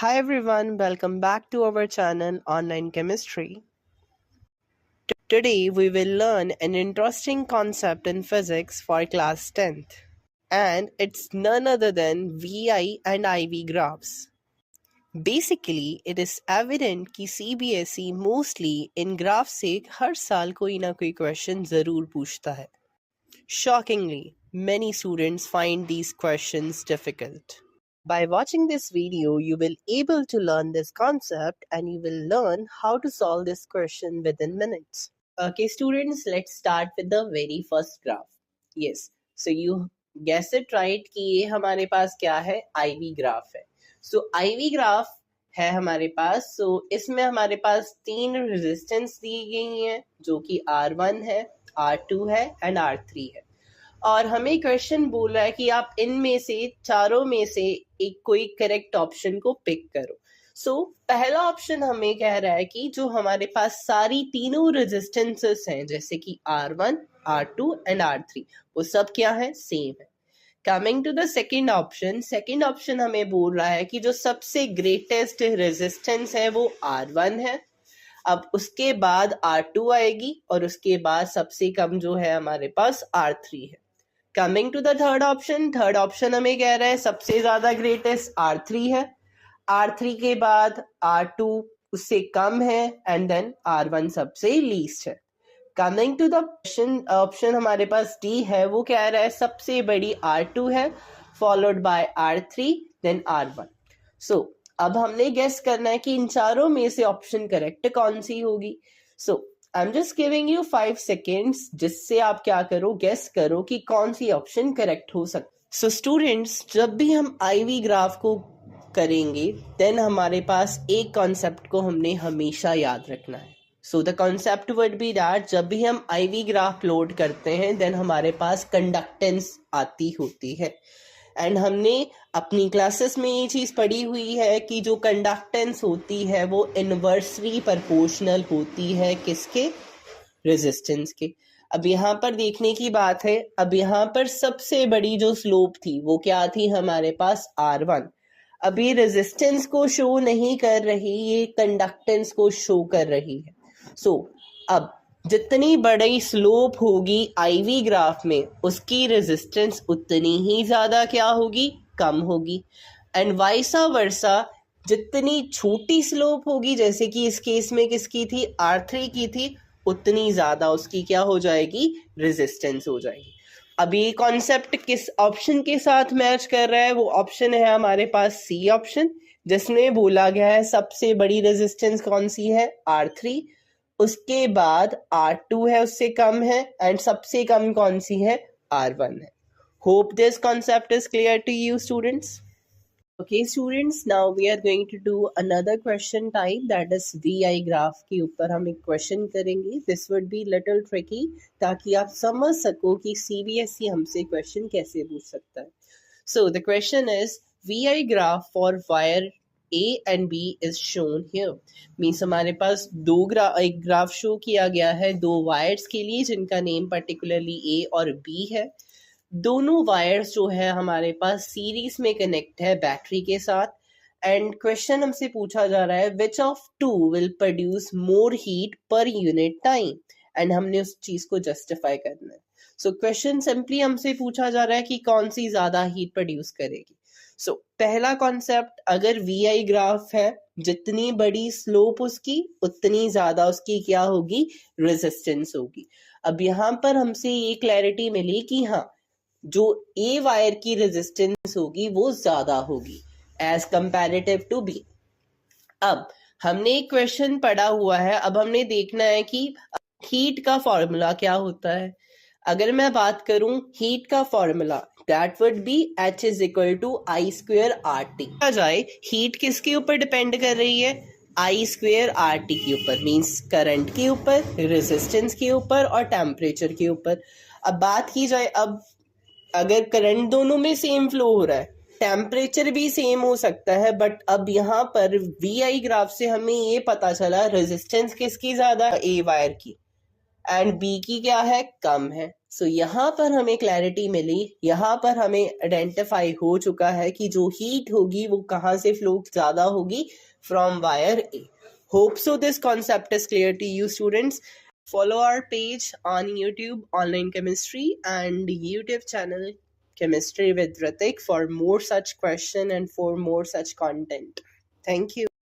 Hi everyone, welcome back to our channel Online Chemistry. Today we will learn an interesting concept in physics for class 10th, and it's none other than VI and IV graphs. Basically, it is evident कि CBSE mostly in graph से हर साल कोई ना कोई question ज़रूर पूछता है. Shockingly, many students find these questions difficult. By watching this video, you will able to learn this concept and you will learn how to solve this question within minutes. Okay, students, let's start with the very first graph. Yes, so you guess it right कि ये हमारे पास क्या है? IV graph है. So IV graph है हमारे पास. So इसमें हमारे पास तीन रेजिस्टेंस दी गई हैं जो कि R1 है, R2 है एंड R3 है. और हमें क्वेश्चन बोल रहा है कि आप इनमें से चारों में से एक कोई करेक्ट ऑप्शन को पिक करो. सो पहला ऑप्शन हमें कह रहा है कि जो हमारे पास सारी तीनों रेजिस्टेंसेस हैं जैसे कि R1, R2 एंड R3 वो सब क्या है? सेम है. Coming to the second option हमें बोल रहा है कि जो सबसे ग्रेटेस्ट रेजिस्टेंस है वो R1 है. अब उसके बाद R2 आएगी और उसके बाद सबसे कम जो है हमारे पास R3 है. Coming to the third option हमें कह रहा है सबसे ज्यादा ग्रेटेस्ट R3 है. R3 के बाद R2 उससे कम है एंड देन R1 सबसे लीस्ट है. कमिंग टू द ऑप्शन हमारे पास D है, वो कह रहा है सबसे बड़ी R2 है followed by R3 then R1. सो अब हमने गेस करना है कि इन चारों में से ऑप्शन करेक्ट कौन सी होगी. So I am just giving you 5 seconds जिससे आप क्या करो, गेस करो कि कौन सी ऑप्शन करेक्ट हो सकती. सो स्टूडेंट्स, जब भी हम IV ग्राफ को करेंगे देन हमारे पास एक कॉन्सेप्ट को हमने हमेशा याद रखना है. So the concept would be that जब भी हम IV ग्राफ लोड करते हैं देन हमारे पास कंडक्टेंस आती होती है. एंड हमने अपनी क्लासेस में ये चीज़ पढ़ी हुई है कि जो कंडक्टेंस होती है वो इन्वर्सली प्रोपोर्शनल होती है किसके? रेजिस्टेंस के. अब यहाँ पर देखने की बात है, अब यहाँ पर सबसे बड़ी जो स्लोप थी वो क्या थी? हमारे पास R1. अब ये रेजिस्टेंस को शो नहीं कर रही, ये कंडक्टेंस को शो कर रही है. सो अब जितनी बड़ी स्लोप होगी IV ग्राफ में उसकी रेजिस्टेंस उतनी ही ज़्यादा क्या होगी? कम होगी. एंड वाइसा वर्सा जितनी छोटी स्लोप होगी जैसे कि इस केस में किसकी थी? R3 की थी, उतनी ज़्यादा उसकी क्या हो जाएगी? रेजिस्टेंस हो जाएगी. अब ये कॉन्सेप्ट किस ऑप्शन के साथ मैच कर रहा है? वो ऑप्शन है हमारे पास C ऑप्शन जिसमें बोला गया है सबसे बड़ी रेजिस्टेंस कौन सी है? R3. उसके बाद R2 है उससे कम है एंड सबसे कम कौन सी है? R1 है. Hope this concept is clear to you students. Okay students, now we are going to do another question type that is VI graph के ऊपर हम एक क्वेश्चन करेंगे. This would be little tricky ताकि आप समझ सको कि CBSE हमसे क्वेश्चन कैसे पूछ सकता है. So the question is VI graph for wire A and B is shown here. Means हमारे पास एक ग्राफ शो किया गया है दो वायर्स के लिए जिनका नेम पर्टिकुलरली A और B है. दोनों वायर्स जो है हमारे पास सीरीज में कनेक्ट है बैटरी के साथ. एंड क्वेश्चन हमसे पूछा जा रहा है which of two will produce more heat per unit time. And हमने उस चीज को जस्टिफाई करना है. सो क्वेश्चन सिंपली हमसे पूछा जा रहा है कि कौन सी ज्यादा हीट प्रोड्यूस करेगी. सो पहला कॉन्सेप्ट, अगर VI ग्राफ है जितनी बड़ी स्लोप उसकी उतनी ज्यादा उसकी क्या होगी? रेजिस्टेंस होगी. अब यहाँ पर हमसे ये क्लैरिटी मिली कि हाँ जो A वायर की रेजिस्टेंस होगी वो ज्यादा होगी एज कंपैरेटिव टू B. अब हमने एक क्वेश्चन पढ़ा हुआ है, अब हमने देखना है कि हीट का फॉर्मूला क्या होता है. अगर मैं बात करूं हीट का formula that would be H is equal to I square RT. आ जाए हीट किसके ऊपर डिपेंड कर रही है? I स्क्वेयर RT के ऊपर, मीन्स करंट के ऊपर, रेजिस्टेंस के ऊपर और टेम्परेचर के ऊपर. अब बात की जाए, अब अगर करंट दोनों में सेम फ्लो हो रहा है, टेम्परेचर भी सेम हो सकता है, बट अब यहाँ पर VI ग्राफ से हमें ये पता चला रेजिस्टेंस किसकी ज्यादा? A वायर की एंड B की क्या है? कम है. सो यहाँ पर हमें क्लैरिटी मिली, यहाँ पर हमें आइडेंटिफाई हो चुका है कि जो हीट होगी वो कहाँ से फ्लो ज़्यादा होगी, from wire A. Hope so this concept is clear to you students. Follow our page on YouTube, Online Chemistry, and YouTube channel Chemistry with Ritik for more such question and for more such content. Thank you.